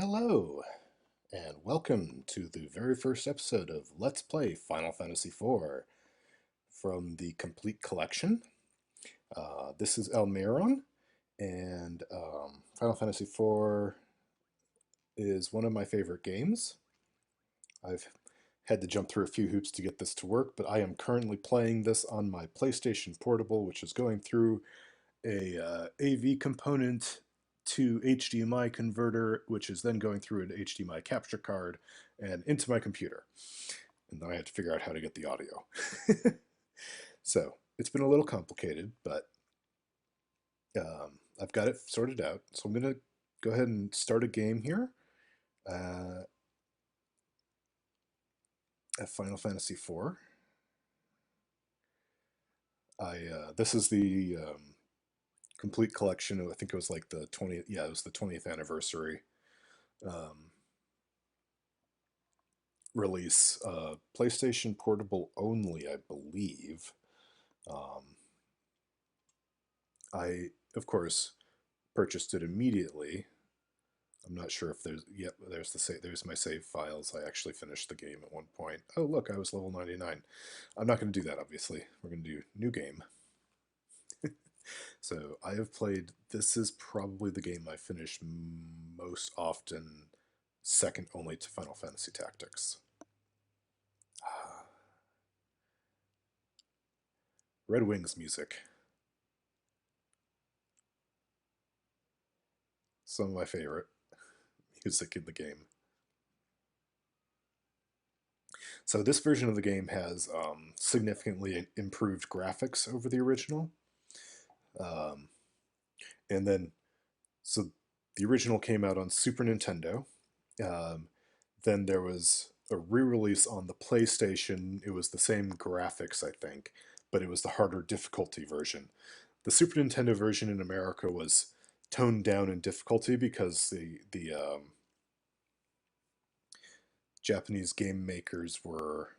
Hello, and welcome to the very first episode of Let's Play Final Fantasy IV from the Complete Collection. This is Elmeron, and Final Fantasy IV is one of my favorite games. I've had to jump through a few hoops to get this to work, but I am currently playing this on my PlayStation Portable, which is going through a AV component to HDMI converter, which is then going through an HDMI capture card and into my computer. And then I had to figure out how to get the audio. So it's been a little complicated, but I've got it sorted out. So I'm going to go ahead and start a game here at Final Fantasy IV. This is the complete collection. I think it was like the 20th. Yeah, it was the 20th anniversary release. PlayStation Portable only, I believe. I, of course, purchased it immediately. I'm not sure if there's. Yep, there's my save files. I actually finished the game at one point. Oh, look, I was level 99. I'm not going to do that, obviously. We're going to do new game. So I have played. This is probably the game I finish most often, second only to Final Fantasy Tactics. Red Wings music. Some of my favorite music in the game. So this version of the game has significantly improved graphics over the original. Um, and then, so the original came out on Super Nintendo. Um, then there was a re-release on the PlayStation. It was the same graphics, I think, but it was the harder difficulty version. The Super Nintendo version in America was toned down in difficulty because the Japanese game makers were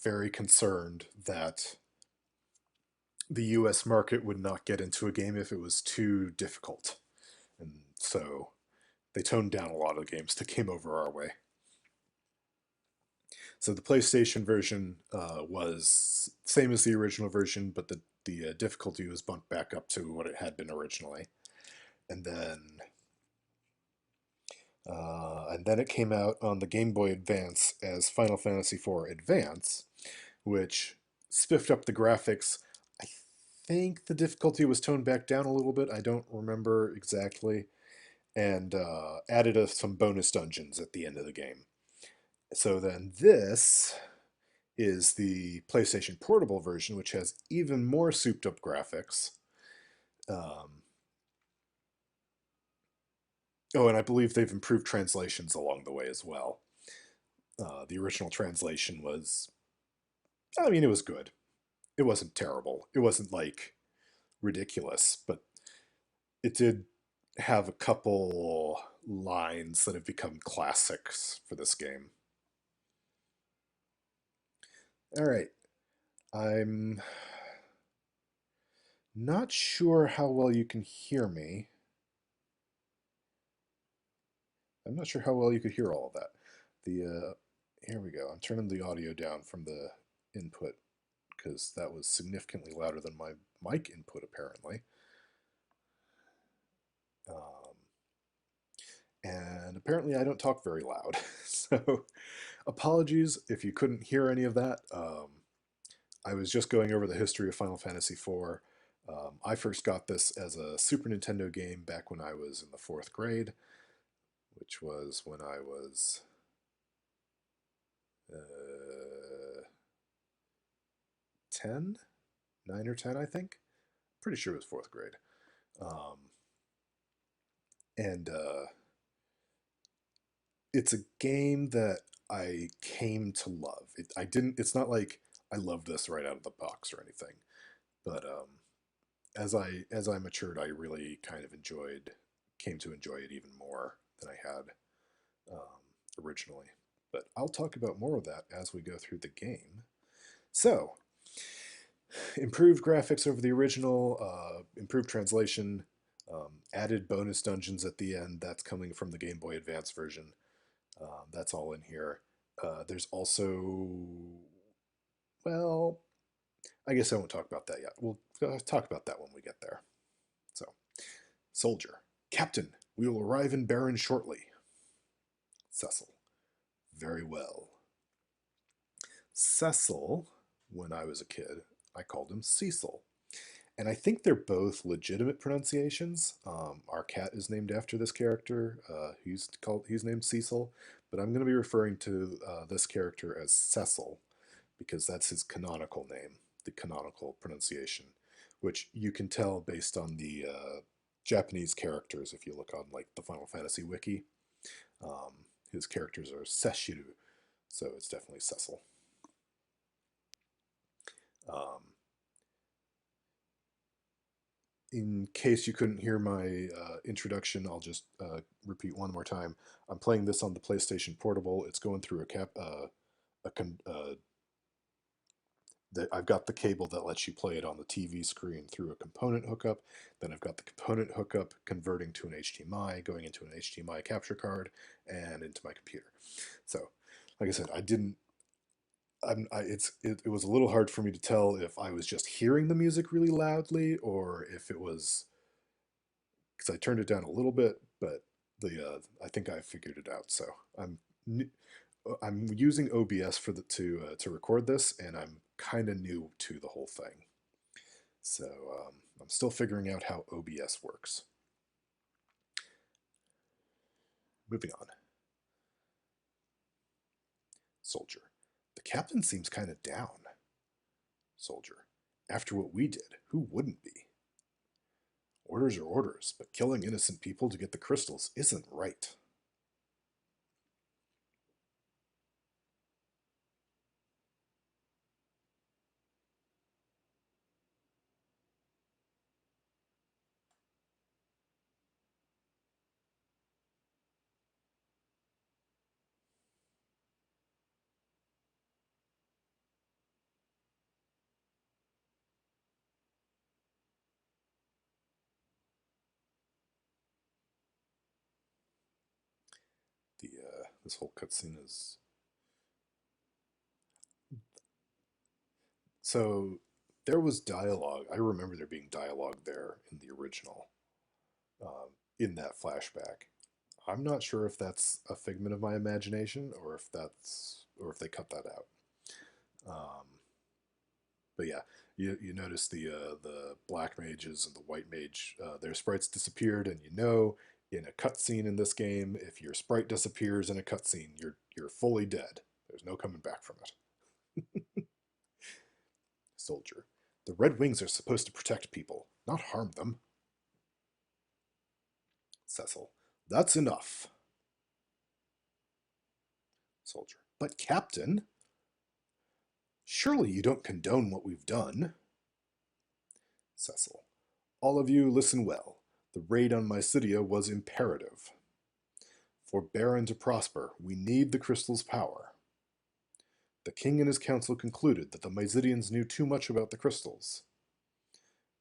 very concerned that the US market would not get into a game if it was too difficult. And so they toned down a lot of the games that came over our way. So the PlayStation version was same as the original version, but the difficulty was bumped back up to what it had been originally. And then it came out on the Game Boy Advance as Final Fantasy IV Advance, which spiffed up the graphics. I think the difficulty was toned back down a little bit. I don't remember exactly. And added some bonus dungeons at the end of the game. So then this is the PlayStation Portable version, which has even more souped up graphics. Oh, and I believe they've improved translations along the way as well. The original translation was, I mean, it was good. It wasn't terrible. It wasn't like ridiculous, but it did have a couple lines that have become classics for this game. All right. I'm not sure how well you can hear me. I'm not sure how well you could hear all of that. Here we go. I'm turning the audio down from the input because that was significantly louder than my mic input apparently. Um, and apparently I don't talk very loud. So apologies if you couldn't hear any of that. I was just going over the history of Final Fantasy IV. I first got this as a Super Nintendo game back when I was in the fourth grade, which was when I was 10, 9 or 10, I think. Pretty sure it was fourth grade. And it's a game that I came to love. It's not like I loved this right out of the box or anything, but as I matured, I really kind of came to enjoy it even more than I had originally. But I'll talk about more of that as we go through the game. So, improved graphics over the original, improved translation. Added bonus dungeons at the end. That's coming from the Game Boy Advance version. That's all in here. There's also, well, I guess I won't talk about that yet. We'll talk about that when we get there. So, Soldier. Captain, we will arrive in Baron shortly. Cecil. Very well. Cecil, when I was a kid, I called him Cecil. And I think they're both legitimate pronunciations. Our cat is named after this character. He's named Cecil, but I'm going to be referring to this character as Cecil because that's his canonical name, the canonical pronunciation, which you can tell based on the Japanese characters. If you look on like the Final Fantasy wiki, um, his characters are Seshiru, so it's definitely Cecil. Um, in case you couldn't hear my introduction, I'll just repeat one more time. I'm playing this on the PlayStation Portable. It's going through I've got the cable that lets you play it on the TV screen through a component hookup. Then I've got the component hookup converting to an HDMI, going into an HDMI capture card, and into my computer. So, like I said, I didn't. It was a little hard for me to tell if I was just hearing the music really loudly or if it was because I turned it down a little bit, but the I think I figured it out. So I'm I'm using OBS for the to record this, and I'm kind of new to the whole thing. So I'm still figuring out how OBS works. Moving on. Soldier. The captain seems kind of down. Soldier. After what we did, who wouldn't be? Orders are orders, but killing innocent people to get the crystals isn't right. The This whole cutscene is so there was dialogue. I remember there being dialogue there in the original, in that flashback. I'm not sure if that's a figment of my imagination or if they cut that out. Um, but yeah, you notice the black mages and the white mage, their sprites disappeared, and you know in a cutscene in this game, if your sprite disappears in a cutscene, you're fully dead. There's no coming back from it. Soldier. The Red Wings are supposed to protect people, not harm them. Cecil. That's enough. Soldier. But Captain, surely you don't condone what we've done. Cecil. All of you listen well. The raid on Mysidia was imperative. For Baron to prosper, we need the crystal's power. The king and his council concluded that the Mysidians knew too much about the crystals.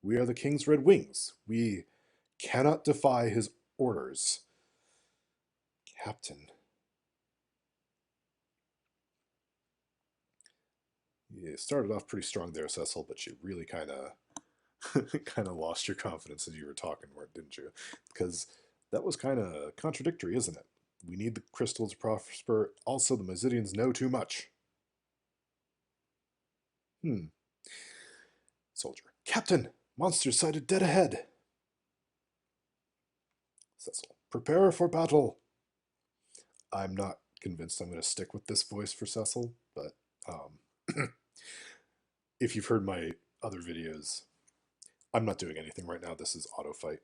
We are the king's red wings. We cannot defy his orders. Captain. You started off pretty strong there, Cecil, but you really kind of kind of lost your confidence as you were talking, didn't you? Because that was kind of contradictory, isn't it? We need the crystal to prosper. Also, the Mysidians know too much. Hmm. Soldier. Captain! Monsters sighted dead ahead! Cecil. Prepare for battle! I'm not convinced I'm going to stick with this voice for Cecil, but if you've heard my other videos, I'm not doing anything right now. This is auto fight.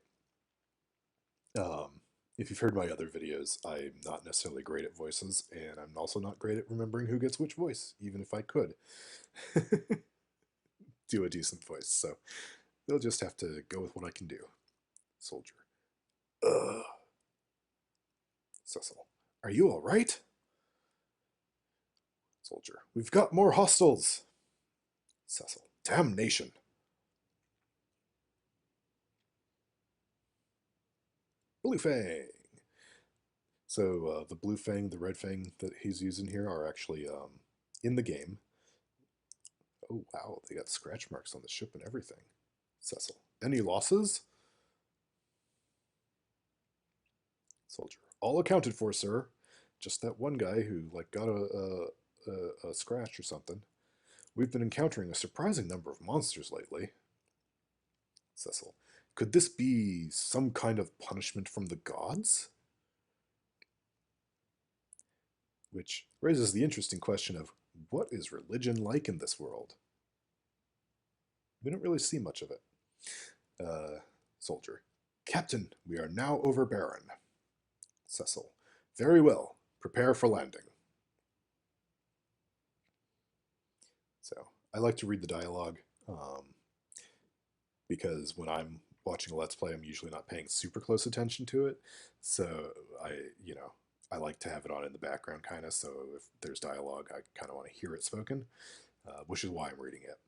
Um, if you've heard my other videos, I'm not necessarily great at voices, and I'm also not great at remembering who gets which voice, even if I could do a decent voice. So you'll just have to go with what I can do. Soldier. Ugh. Cecil. Are you all right? Soldier. We've got more hostiles. Cecil. Damnation. Blue Fang. So the Blue Fang, the Red Fang that he's using here are actually in the game. Oh wow, they got scratch marks on the ship and everything. Cecil, any losses? Soldier, all accounted for, sir. Just that one guy who like got a scratch or something. We've been encountering a surprising number of monsters lately. Cecil, could this be some kind of punishment from the gods? Which raises the interesting question of what is religion like in this world? We don't really see much of it. Soldier, Captain, we are now over Baron. Cecil, very well. Prepare for landing. So I like to read the dialogue because when I'm watching a Let's Play, I'm usually not paying super close attention to it. So I like to have it on in the background kind of. So if there's dialogue, I kind of want to hear it spoken, which is why I'm reading it.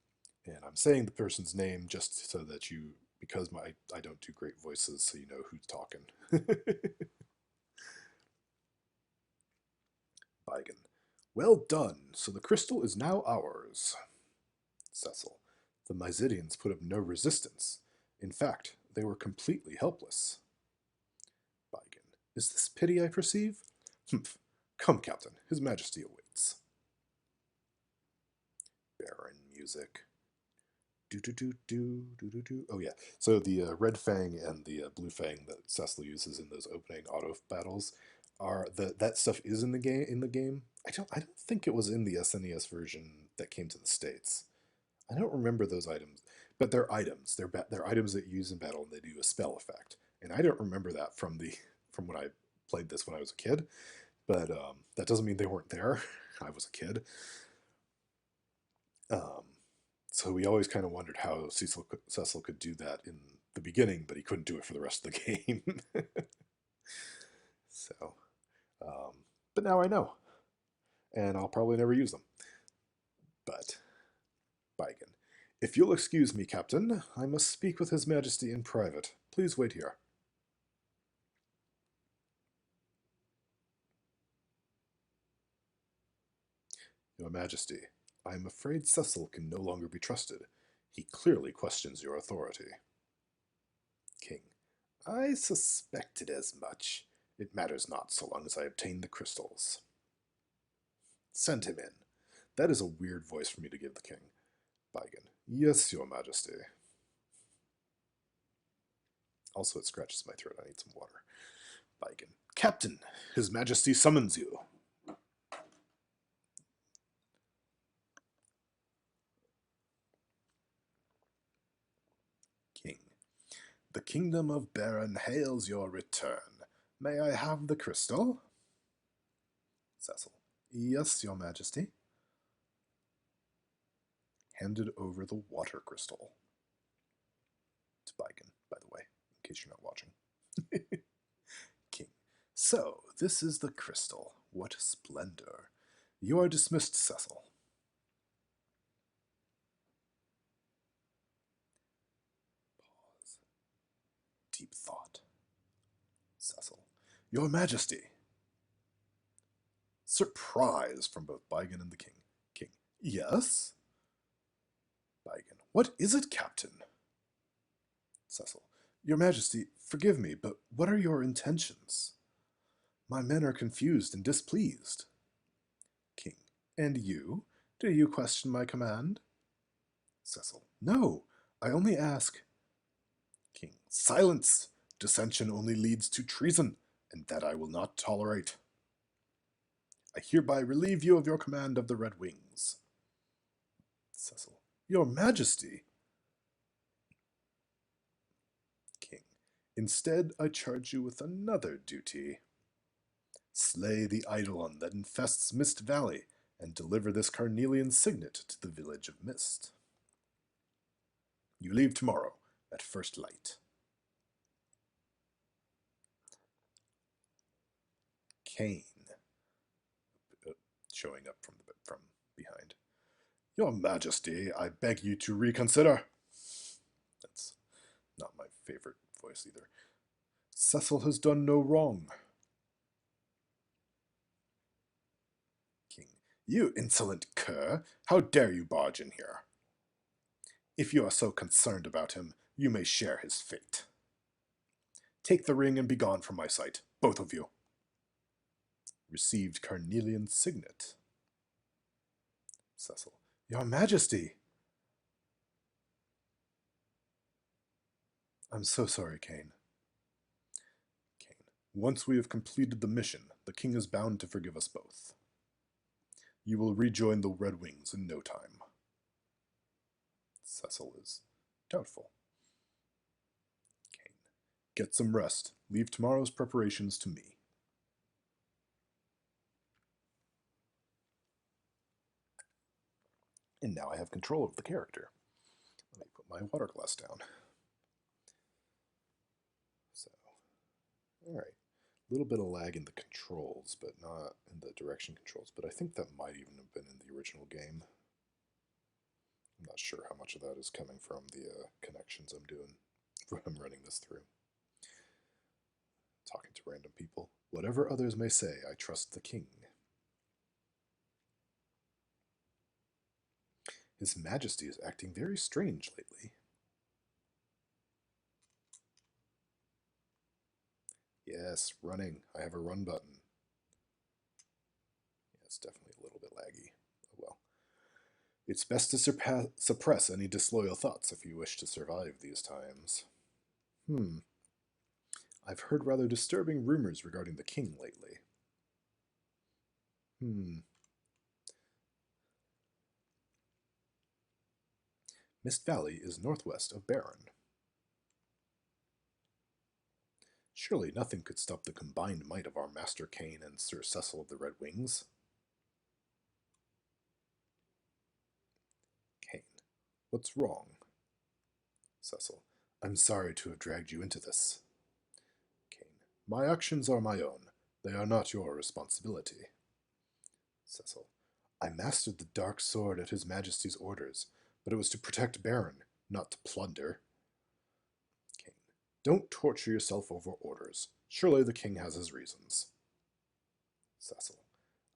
And I'm saying the person's name just so that because I don't do great voices, so you know who's talking. Baigan. Well done. So the crystal is now ours. Cecil. The Mysidians put up no resistance. In fact, they were completely helpless. Baigan. Is this pity I perceive? Humph. Come, Captain. His Majesty awaits. Baron music. Do. Oh yeah. So the Red Fang and the Blue Fang that Cecil uses in those opening auto battles are that stuff is in the game. I don't think it was in the SNES version that came to the States. I don't remember those items, but they're items. They're items that you use in battle and they do a spell effect. And I don't remember that from when I played this when I was a kid. But that doesn't mean they weren't there. I was a kid. Um, so we always kind of wondered how Cecil could do that in the beginning, but he couldn't do it for the rest of the game. So, but now I know, and I'll probably never use them. But, Baigan, if you'll excuse me, Captain, I must speak with His Majesty in private. Please wait here. Your Majesty, I am afraid Cecil can no longer be trusted. He clearly questions your authority. King, I suspected as much. It matters not so long as I obtain the crystals. Send him in. That is a weird voice for me to give the king. Baigan, yes, your majesty. Also, it scratches my throat. I need some water. Baigan, Captain, his majesty summons you. King, the kingdom of Baron hails your return. May I have the crystal? Cecil, yes, your majesty. Handed over the water crystal. To Baigan, by the way, in case you're not watching. King, so this is the crystal. What splendor. You are dismissed, Cecil. Pause. Deep thought. Cecil, your majesty. Surprise from both Baigan and the king. King, yes? Baigan, what is it, Captain? Cecil, your majesty, forgive me, but what are your intentions? My men are confused and displeased. King, and you? Do you question my command? Cecil, no, I only ask. King, silence! Dissension only leads to treason, and that I will not tolerate. I hereby relieve you of your command of the Red Wings. Cecil, your majesty! King, instead I charge you with another duty. Slay the Eidolon that infests Mist Valley, and deliver this carnelian signet to the village of Mist. You leave tomorrow, at first light. Cain, showing up from behind. Your Majesty, I beg you to reconsider. That's not my favorite voice either. Cecil has done no wrong. King. You insolent cur! How dare you barge in here? If you are so concerned about him, you may share his fate. Take the ring and be gone from my sight, both of you. Received carnelian signet. Cecil. Your Majesty! I'm so sorry, Kane. Kane. Once we have completed the mission, the king is bound to forgive us both. You will rejoin the Red Wings in no time. Cecil is doubtful. Kane. Get some rest. Leave tomorrow's preparations to me. And now I have control of the character. Let me put my water glass down. So, alright. A little bit of lag in the controls, but not in the direction controls. But I think that might even have been in the original game. I'm not sure how much of that is coming from the connections I'm doing from running this through. Talking to random people. Whatever others may say, I trust the king. His Majesty is acting very strange lately. Yes, running. I have a run button. Yeah, it's definitely a little bit laggy. Oh well. It's best to suppress any disloyal thoughts if you wish to survive these times. I've heard rather disturbing rumors regarding the king lately. Mist Valley is northwest of Barron. Surely nothing could stop the combined might of our Master Kane and Sir Cecil of the Red Wings. Kane. What's wrong? Cecil. I'm sorry to have dragged you into this. Kane. My actions are my own. They are not your responsibility. Cecil. I mastered the dark sword at His Majesty's orders, but it was to protect Baron, not to plunder. Kane. Don't torture yourself over orders. Surely the king has his reasons. Cecil.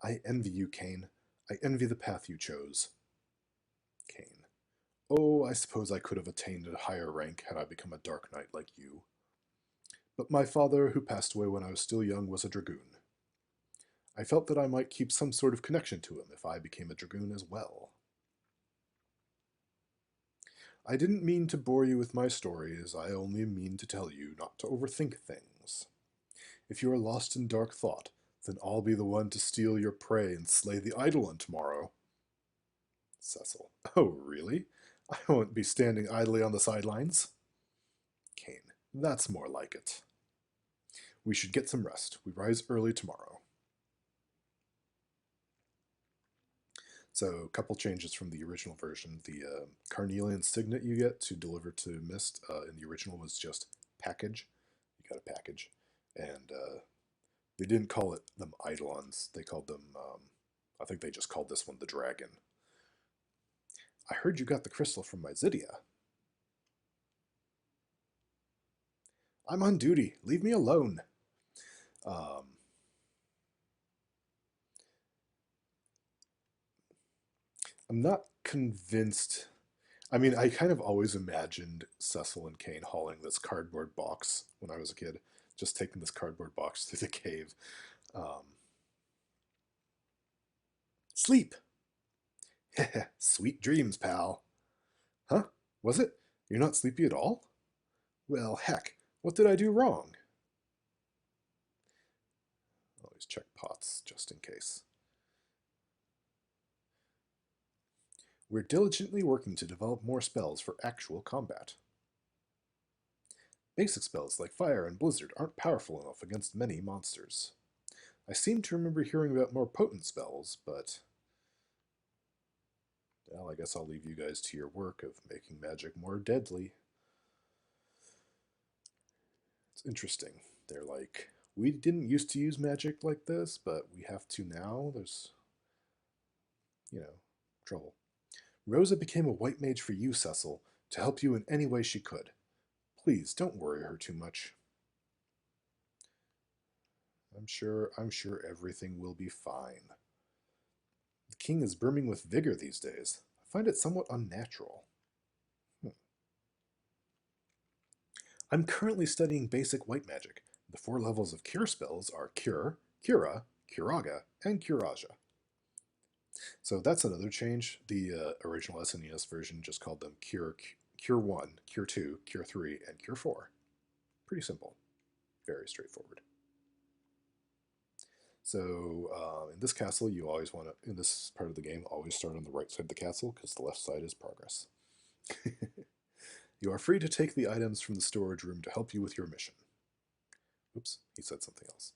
I envy you, Kane. I envy the path you chose. Kane. Oh, I suppose I could have attained a higher rank had I become a Dark Knight like you. But my father, who passed away when I was still young, was a dragoon. I felt that I might keep some sort of connection to him if I became a dragoon as well. I didn't mean to bore you with my stories, I only mean to tell you not to overthink things. If you are lost in dark thought, then I'll be the one to steal your prey and slay the Eidolon tomorrow. Cecil. Oh, really? I won't be standing idly on the sidelines. Kane. That's more like it. We should get some rest. We rise early tomorrow. So, a couple changes from the original version. The carnelian signet you get to deliver to Mist in the original was just package. You got a package. And they didn't call it them Eidolons. They called them, I think they just called this one the Dragon. I heard you got the crystal from Myzidia. I'm on duty. Leave me alone. I'm not convinced. I mean, I kind of always imagined Cecil and Kane hauling this cardboard box when I was a kid, just taking this cardboard box through the cave. Sleep! Sweet dreams, pal. Huh? Was it? You're not sleepy at all? Well, heck, what did I do wrong? Always check pots, just in case. We're diligently working to develop more spells for actual combat. Basic spells like Fire and Blizzard aren't powerful enough against many monsters. I seem to remember hearing about more potent spells, but... well, I guess I'll leave you guys to your work of making magic more deadly. It's interesting. They're like, we didn't used to use magic like this, but we have to now. There's, trouble. Rosa became a white mage for you, Cecil, to help you in any way she could. Please, don't worry her too much. I'm sure everything will be fine. The king is brimming with vigor these days. I find it somewhat unnatural. Hmm. I'm currently studying basic white magic. The four levels of cure spells are Cure, Cura, Curaga, and Curaja. So that's another change. The original SNES version just called them Cure 1, Cure 2, Cure 3, and Cure 4. Pretty simple. Very straightforward. So in this castle, you always want to, in this part of the game, always start on the right side of the castle because the left side is progress. You are free to take the items from the storage room to help you with your mission. Oops, he said something else.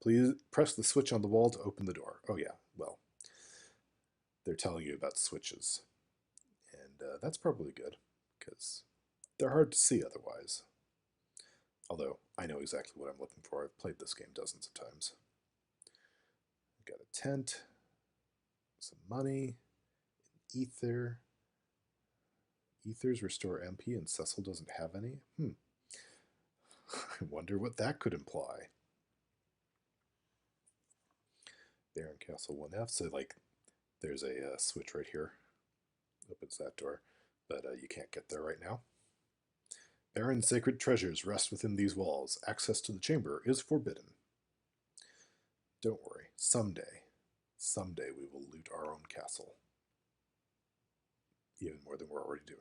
Please press the switch on the wall to open the door. Oh yeah, well, they're telling you about switches. And that's probably good, because they're hard to see otherwise. Although, I know exactly what I'm looking for. I've played this game dozens of times. Got a tent, some money, ether. Ethers restore MP and Cecil doesn't have any? I wonder what that could imply. Baron Castle 1F, so like there's a switch right here. Opens that door, but you can't get there right now. Baron's sacred treasures rest within these walls. Access to the chamber is forbidden. Don't worry, someday we will loot our own castle. Even more than we're already doing.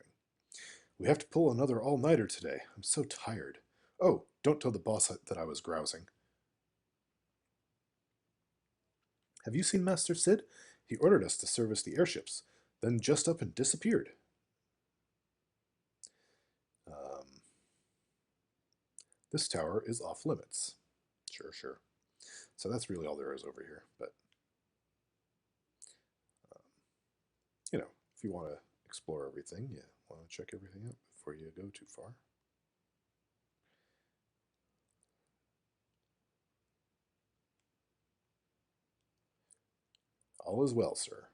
We have to pull another all-nighter today. I'm so tired. Oh, don't tell the boss that I was grousing. Have you seen Master Sid? He ordered us to service the airships, then just up and disappeared. Um, this tower is off limits. Sure. So that's really all there is over here. But, um, if you want to explore everything, you want to check everything out before you go too far. All is well, sir.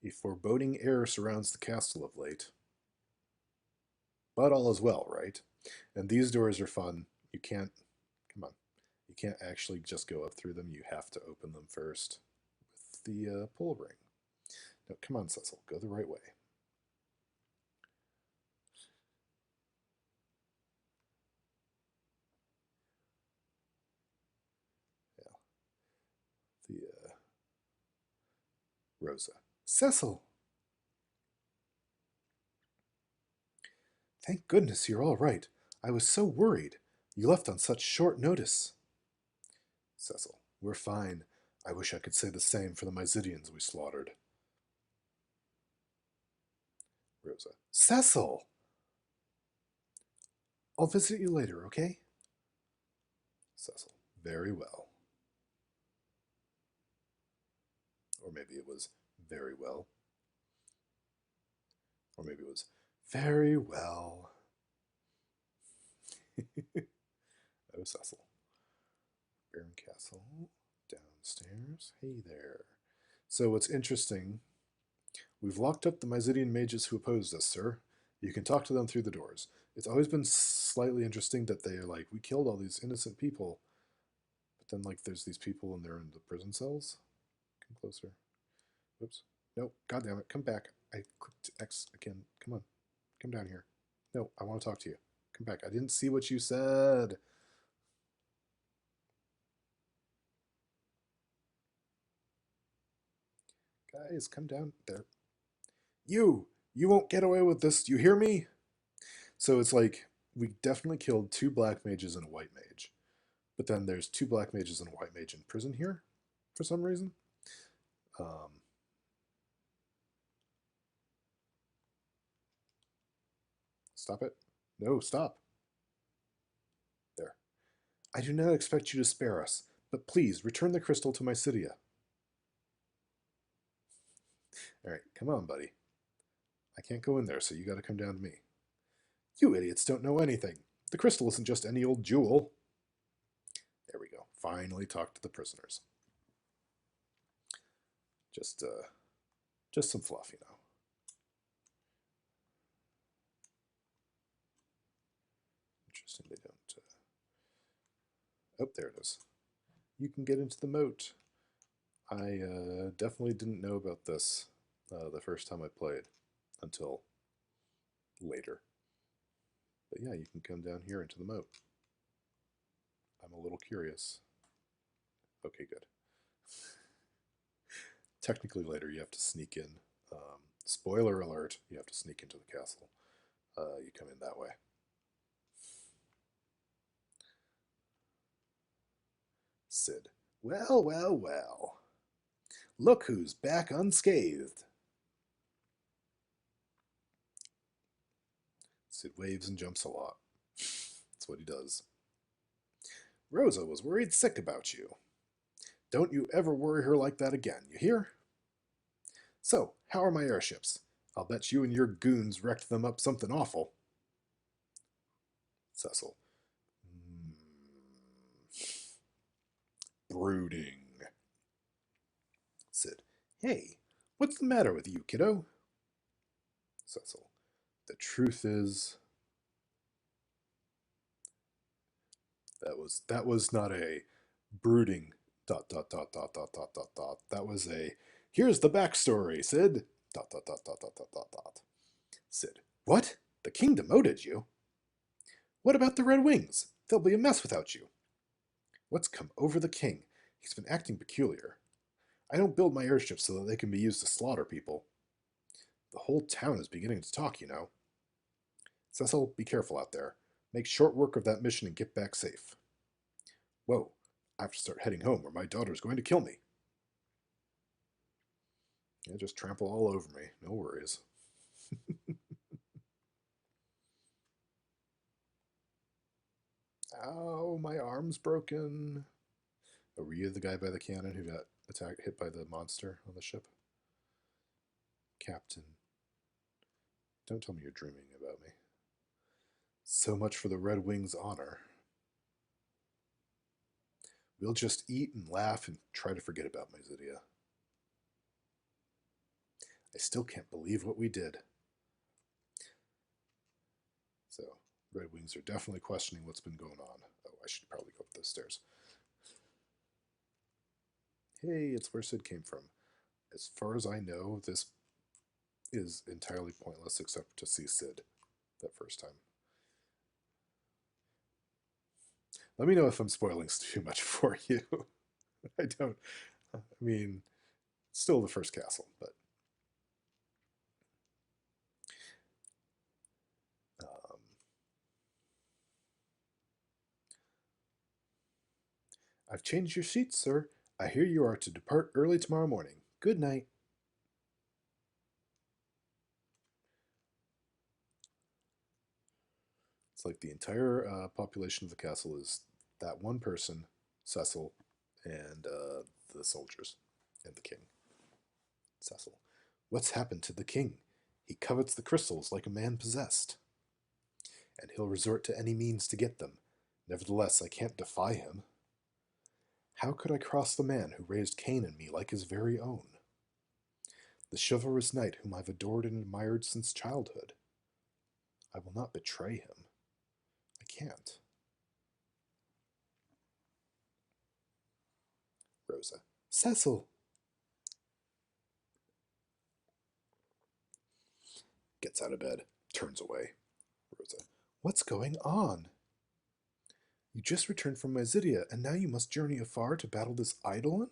A foreboding air surrounds the castle of late. But all is well, right? And these doors are fun. You can't, come on, you can't actually just go up through them. You have to open them first with the pull ring. No, come on, Cecil, go the right way. Yeah, the Rosa. Cecil! Thank goodness you're all right. I was so worried. You left on such short notice. Cecil, we're fine. I wish I could say the same for the Mysidians we slaughtered. Rosa. Cecil! I'll visit you later, okay? Cecil. Very well. Or maybe it was very well. Or maybe it was very well. Oh, Cecil. Baron Castle. Downstairs. Hey there. So what's interesting, we've locked up the Mysidian mages who opposed us, sir. You can talk to them through the doors. It's always been slightly interesting that they're like, we killed all these innocent people, but then like there's these people and they're in the prison cells. Come closer. Oops. No, God damn it, come back. I clicked X again. Come on. Come down here. No, I want to talk to you. Come back. I didn't see what you said. Guys, come down there. You won't get away with this. You hear me? So it's like we definitely killed two black mages and a white mage. But then there's two black mages and a white mage in prison here for some reason. Stop it. No, stop. There. I do not expect you to spare us, but please return the crystal to Mysidia. All right, come on, buddy. I can't go in there, so you gotta come down to me. You idiots don't know anything. The crystal isn't just any old jewel. There we go. Finally talk to the prisoners. Just some fluff, you know. Oh, there it is. You can get into the moat. I definitely didn't know about this the first time I played until later. But yeah, you can come down here into the moat. I'm a little curious. Okay, good. Technically later you have to sneak in. Spoiler alert, you have to sneak into the castle. You come in that way. Sid. Well, well, well. Look who's back unscathed. Sid waves and jumps a lot. That's what he does. Rosa was worried sick about you. Don't you ever worry her like that again, you hear? So, how are my airships? I'll bet you and your goons wrecked them up something awful. Cecil. Brooding. Sid. Hey, what's the matter with you, kiddo? Cecil. The truth is, that was not a brooding ... That was a here's the backstory, Sid ... Sid. What? The king demoted you? What about the Red Wings? They'll be a mess without you. What's come over the king? He's been acting peculiar. I don't build my airships so that they can be used to slaughter people. The whole town is beginning to talk, you know. Cecil, be careful out there. Make short work of that mission and get back safe. Whoa, I have to start heading home or my daughter's going to kill me. Yeah, just trample all over me. No worries. Ow, my arm's broken. Oh, were you the guy by the cannon who got hit by the monster on the ship? Captain, don't tell me you're dreaming about me. So much for the Red Wings' honor. We'll just eat and laugh and try to forget about Mysidia. I still can't believe what we did. So, Red Wings are definitely questioning what's been going on. Oh, I should probably go up those stairs. Hey, it's where Sid came from. As far as I know, this is entirely pointless except to see Sid that first time. Let me know if I'm spoiling too much for you. I don't. I mean, still the first castle, but I've changed your sheets, sir. I hear you are to depart early tomorrow morning. Good night. It's like the entire population of the castle is that one person, Cecil, and the soldiers, and the king. Cecil. What's happened to the king? He covets the crystals like a man possessed, and he'll resort to any means to get them. Nevertheless, I can't defy him. How could I cross the man who raised Cain and me like his very own? The chivalrous knight whom I've adored and admired since childhood. I will not betray him. I can't. Rosa. Cecil! Gets out of bed, turns away. Rosa. What's going on? You just returned from Mysidia, and now you must journey afar to battle this eidolon?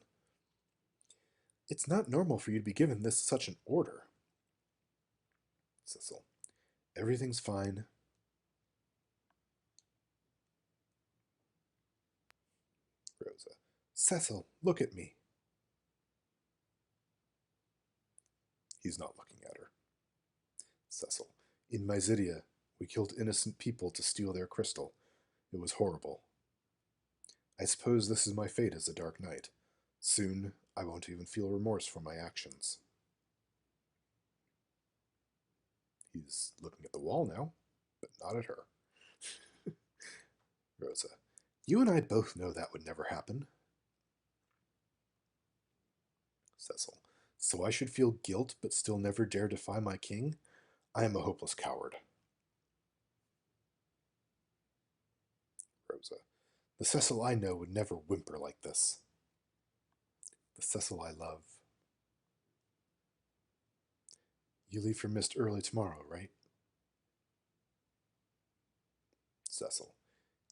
It's not normal for you to be given this such an order. Cecil. Everything's fine. Rosa. Cecil, look at me. He's not looking at her. Cecil. In Mysidia, we killed innocent people to steal their crystal. It was horrible. I suppose this is my fate as a Dark Knight. Soon, I won't even feel remorse for my actions. He's looking at the wall now, but not at her. Rosa. You and I both know that would never happen. Cecil. So I should feel guilt but still never dare defy my king? I am a hopeless coward. Rosa. The Cecil I know would never whimper like this. The Cecil I love. You leave for Mist early tomorrow, right? Cecil.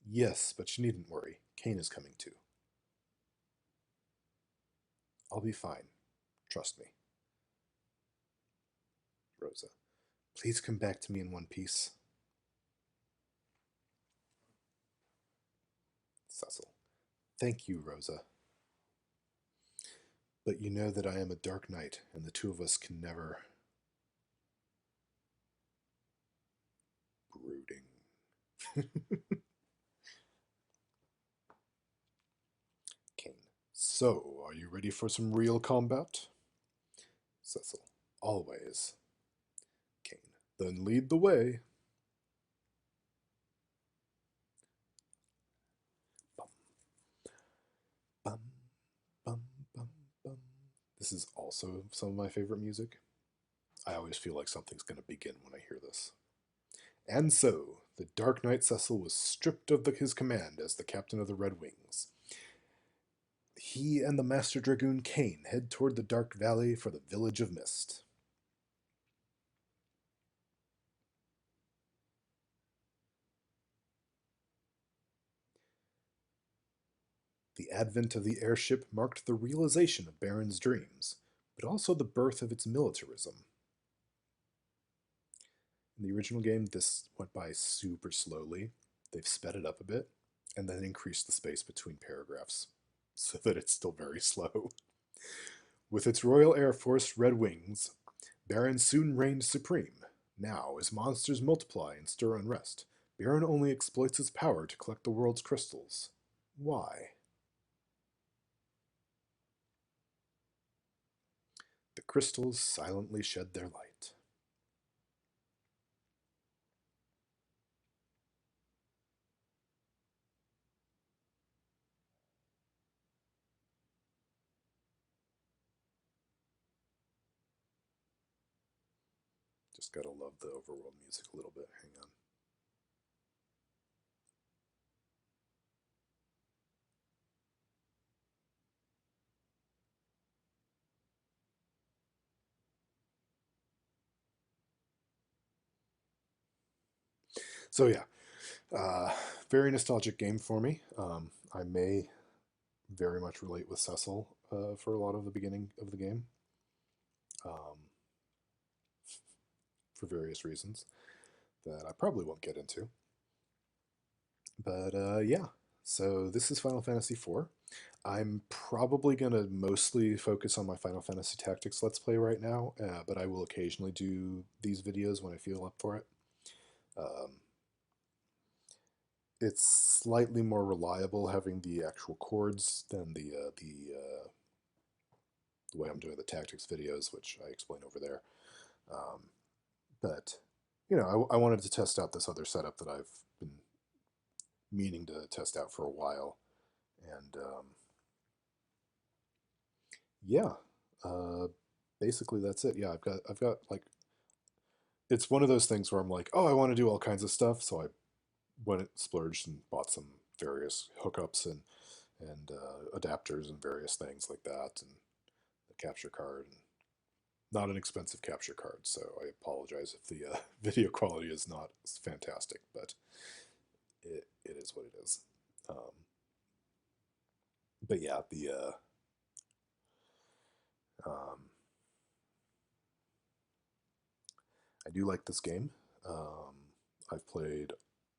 Yes, but you needn't worry. Kane is coming too. I'll be fine. Trust me. Rosa. Please come back to me in one piece. Cecil. Thank you, Rosa. But you know that I am a dark knight, and the two of us can never. Brooding. Kane. So, are you ready for some real combat? Cecil. Always. Kane. Then lead the way. Bum, bum, bum, bum, bum. This is also some of my favorite music. I always feel like something's going to begin when I hear this. And so, the Dark Knight Cecil was stripped of his command as the captain of the Red Wings. He and the Master Dragoon Kane head toward the Dark Valley for the Village of Mist. The advent of the airship marked the realization of Baron's dreams, but also the birth of its militarism. In the original game, this went by super slowly. They've sped it up a bit, and then increased the space between paragraphs so that it's still very slow. With its Royal Air Force Red Wings, Baron soon reigned supreme. Now, as monsters multiply and stir unrest, Baron only exploits his power to collect the world's crystals. Why? The crystals silently shed their light. Just gotta love the overworld music a little bit. Hang on. So yeah, uh, very nostalgic game for me. I may very much relate with Cecil for a lot of the beginning of the game, um, for various reasons that I probably won't get into. But yeah, so this is Final Fantasy IV. I'm probably going to mostly focus on my Final Fantasy Tactics Let's Play right now, but I will occasionally do these videos when I feel up for it. Um, it's slightly more reliable having the actual chords than the way I'm doing the tactics videos, which I explain over there. Um, but I wanted to test out this other setup that I've been meaning to test out for a while, and yeah, uh, basically that's it. Yeah, I've got like it's one of those things where I'm like, oh, I want to do all kinds of stuff, so I went and splurged and bought some various hookups and adapters and various things like that, and the capture card, and not an expensive capture card, so I apologize if the video quality is not fantastic, but it is what it is. Um, but yeah, the um, I do like this game. I've played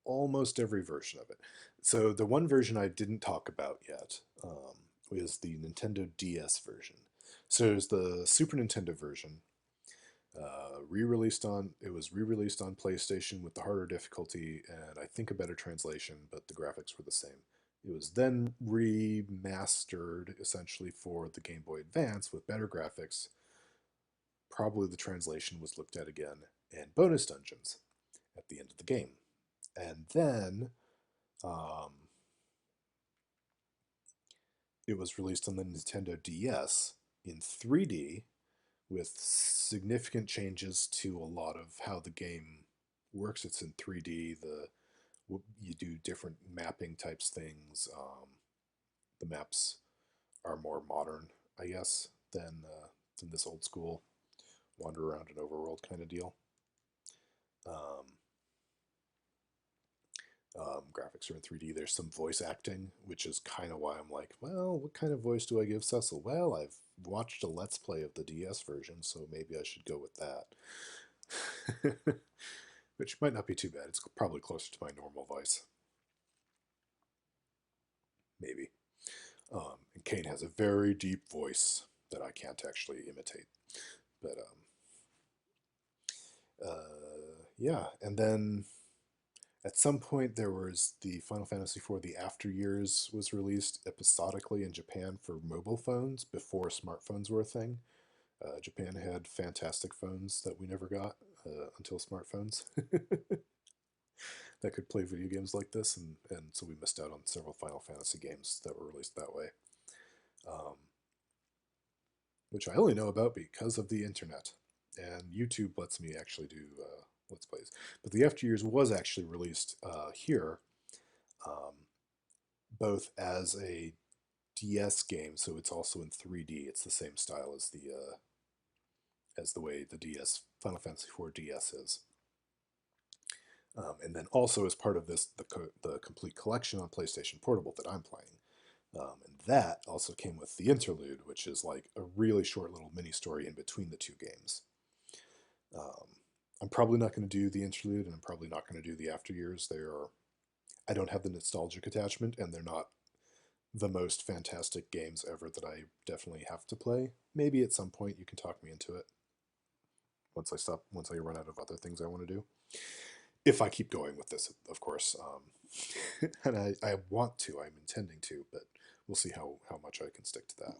almost every version of it. So the one version I didn't talk about yet is the Nintendo DS version. So there's the Super Nintendo version, re-released on it was re-released on PlayStation with the harder difficulty and I think a better translation, but the graphics were the same. It was then remastered essentially for the Game Boy Advance with better graphics. Probably the translation was looked at again, and bonus dungeons at the end of the game. And then um, it was released on the Nintendo DS in 3D with significant changes to a lot of how the game works. It's in 3D. The you do different mapping types things. The maps are more modern, I guess, than this old school wander around an overworld kind of deal. Um, Graphics are in 3D. There's some voice acting, which is kind of why I'm like, well, what kind of voice do I give Cecil? Well, I've watched a Let's Play of the DS version, so maybe I should go with that. Which might not be too bad. It's probably closer to my normal voice. Maybe. And Kane has a very deep voice that I can't actually imitate. But yeah, and then at some point there was the Final Fantasy IV: The After Years was released episodically in Japan for mobile phones before smartphones were a thing. Japan had fantastic phones that we never got until smartphones that could play video games like this, and so we missed out on several Final Fantasy games that were released that way, um, which I only know about because of the internet. And YouTube lets me actually do Let's Plays. But the After Years was actually released here, um, both as a DS game, so it's also in 3D. It's the same style as the way the DS Final Fantasy IV DS is. And then also as part of this, the complete collection on PlayStation Portable that I'm playing. And that also came with the interlude, which is like a really short little mini story in between the two games. Um, I'm probably not going to do the interlude, and I'm probably not going to do the after years. I don't have the nostalgic attachment, and they're not the most fantastic games ever that I definitely have to play. Maybe at some point you can talk me into it once I run out of other things I want to do. If I keep going with this, of course. And I want to, I'm intending to, but we'll see how much I can stick to that.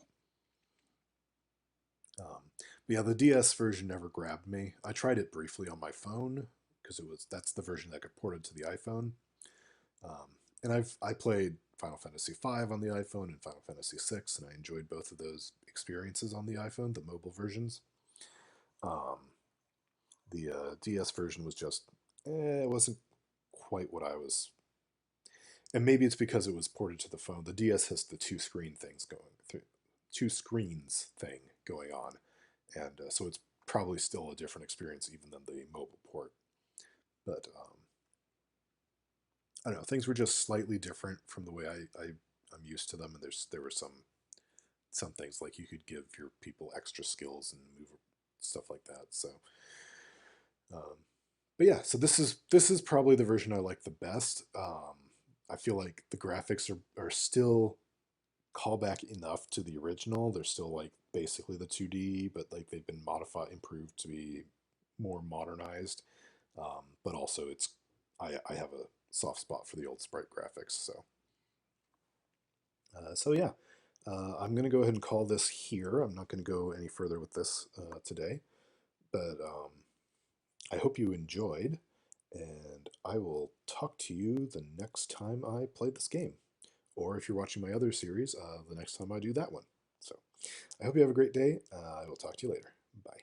But yeah, the DS version never grabbed me. I tried it briefly on my phone because that's the version that got ported to the iPhone. And I played Final Fantasy V on the iPhone and Final Fantasy VI, and I enjoyed both of those experiences on the iPhone, the mobile versions. Um, the DS version was just, it wasn't quite what I was. And maybe it's because it was ported to the phone. The DS has the two screens thing going on, and so it's probably still a different experience even than the mobile port. But I don't know, things were just slightly different from the way I'm used to them, and there were some things like you could give your people extra skills and move stuff like that. So, um, but yeah, so this is probably the version I like the best. I feel like the graphics are still callback enough to the original. They're still like basically the 2D, but like they've been modified, improved to be more modernized. But also, I have a soft spot for the old sprite graphics. So yeah, I'm gonna go ahead and call this here. I'm not gonna go any further with this today, but I hope you enjoyed, and I will talk to you the next time I play this game. Or if you're watching my other series, the next time I do that one. So I hope you have a great day. I will talk to you later. Bye.